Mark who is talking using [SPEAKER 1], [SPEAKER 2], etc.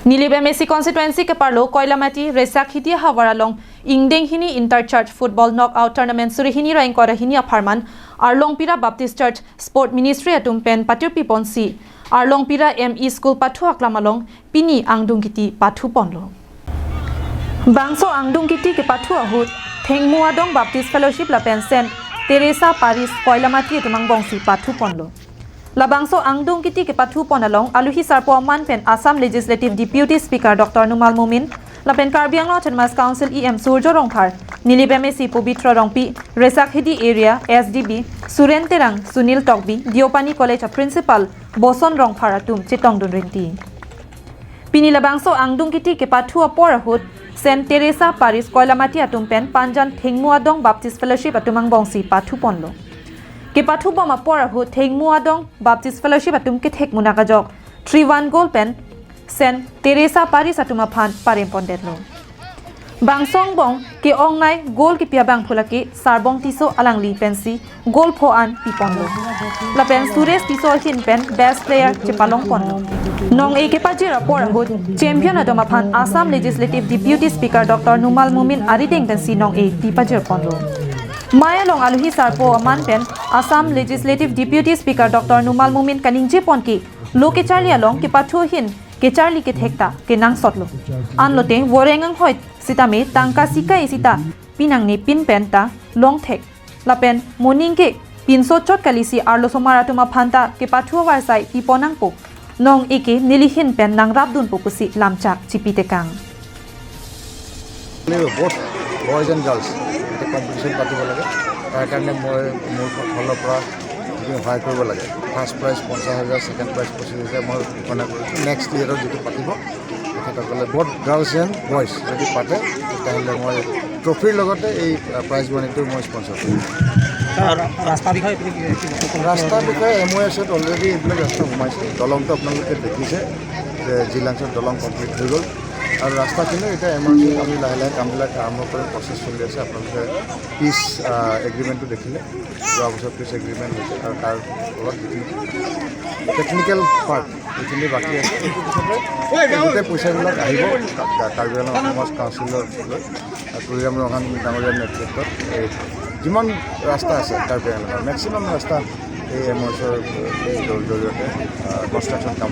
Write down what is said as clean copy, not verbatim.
[SPEAKER 1] Nilibemesi constituency ke parlo Koilamati Resak Hiti Hawaralong Ingdeng hini Interchurch Football Knockout Tournament Suri hini rain kora hini aparman Arlong Pira Baptist Church Sport Ministry atum pen patir pipon si Arlong Pira ME School pathu aklamalong pini angdung kiti pathu ponlo Bangso angdung kiti ke pathu ahut Thengmuadong Baptist Fellowship la pen Saint Teresa Paris Koilamati tumang bongsi pathu ponlo Labangso angdung kiti ke pathu ponalong aluhi sarpo man pen Assam Legislative Deputy Speaker Dr. Numal Mumin lapen Karbiang Autonomous Council EM Surjo Rongthar Nilibemesi Pubitra Rongpi Resak Hidi Area SDB Suren Terang Sunil Tokbi Diopani College Principal Boson Rongthar atum Chitong Dunrinti Pini labangso angdung kiti ke pathu aporahut Saint Teresa Paris Koilamati atum pen Panjan Thengmuadong Baptist Fellowship atumang bongsi pathu ponlo ke pathu boma porahu Thengmuadong Baptist Fellowship atum ke thek munaka jok 3-1 goal pen Saint Teresa Paris atuma phan parem pondetlo bangsong bong ke ongnai goal ki piabang phulaki sarbong tiso alangli pensi goal pho an piponlo la pen Suresh tiso hin pen best player chepalong ponlo nong e ke pajira porahu champion atuma phan Assam Legislative Deputy Speaker Dr. Numal Mumin arideng pensi nong e tipajir ponlo Maya long aluhi sarpo aman pen Assam Legislative Deputy Speaker Dr. Numal Mumin kaningje ponki loke charli along ke pathu hin ke charli ke thekta ke nang sotlo anlote worengang hoit sitame tangka sika isita pinang ni pin penta long thek lapen morning ke pinso chot kalisi arlo somara tuma phanta ke pathu warsai piponang po nong eke nilihin pen nang rabdun popusi lamchak chipite kang
[SPEAKER 2] boys and girls competition পাতিব লাগে তাৰ কাৰণে মই মোৰ ফলৰ পৰা সহায় কৰিব লাগে ফাৰ্ষ্ট প্ৰাইজ 50,000 সেকেন্ড প্ৰাইজ 25,000 মই ঘোষণা কৰিছোঁ নেক্সট ইয়েৰত যেটো পাতিব তেখেতসকলে বট গাৰ্লছ এণ্ড বয়জ যদি পাতে তেতিয়াহ'লে মই ট্ৰফিৰ লগতে এই প্ৰাইজ মানিটো মই স্পন্সৰ কৰিম ৰাস্তা বিষয়ে MOSত অলৰেডি এইবিলাক ৰাস্তা সোমাইছে দলংটো আপোনালোকে দেখিছে যে জিলাংছত দলং কমপ্লিট হৈ গ'ল আৰু ৰাস্তাখিনি এতিয়া এমাৰ্জেঞ্চি আমি লাহে লাহে কামবিলাক আৰম্ভ কৰি প্ৰচেছ চলি আছে আপোনালোকে পিচ এগ্ৰিমেণ্টটো দেখিলে যোৱা বছৰ পিচ এগ্ৰিমেণ্ট হৈছে আৰু তাৰ ফলত টেকনিকেল পাৰ্ট যিখিনি বাকী আছে সেইটো পিছতে গোটেই পইচাবিলাক আহিব কাৰ্বি আংলং অটোনমাছ কাউন্সিলৰ তুলিৰাম ৰহান ডাঙৰীয়াৰ নেতৃত্বত এই যিমান ৰাস্তা আছে কাৰ্বি আংলঙৰ মেক্সিমাম ৰাস্তা এই MOSৰ জৰিয়তে কনষ্ট্ৰাকশ্যন কাম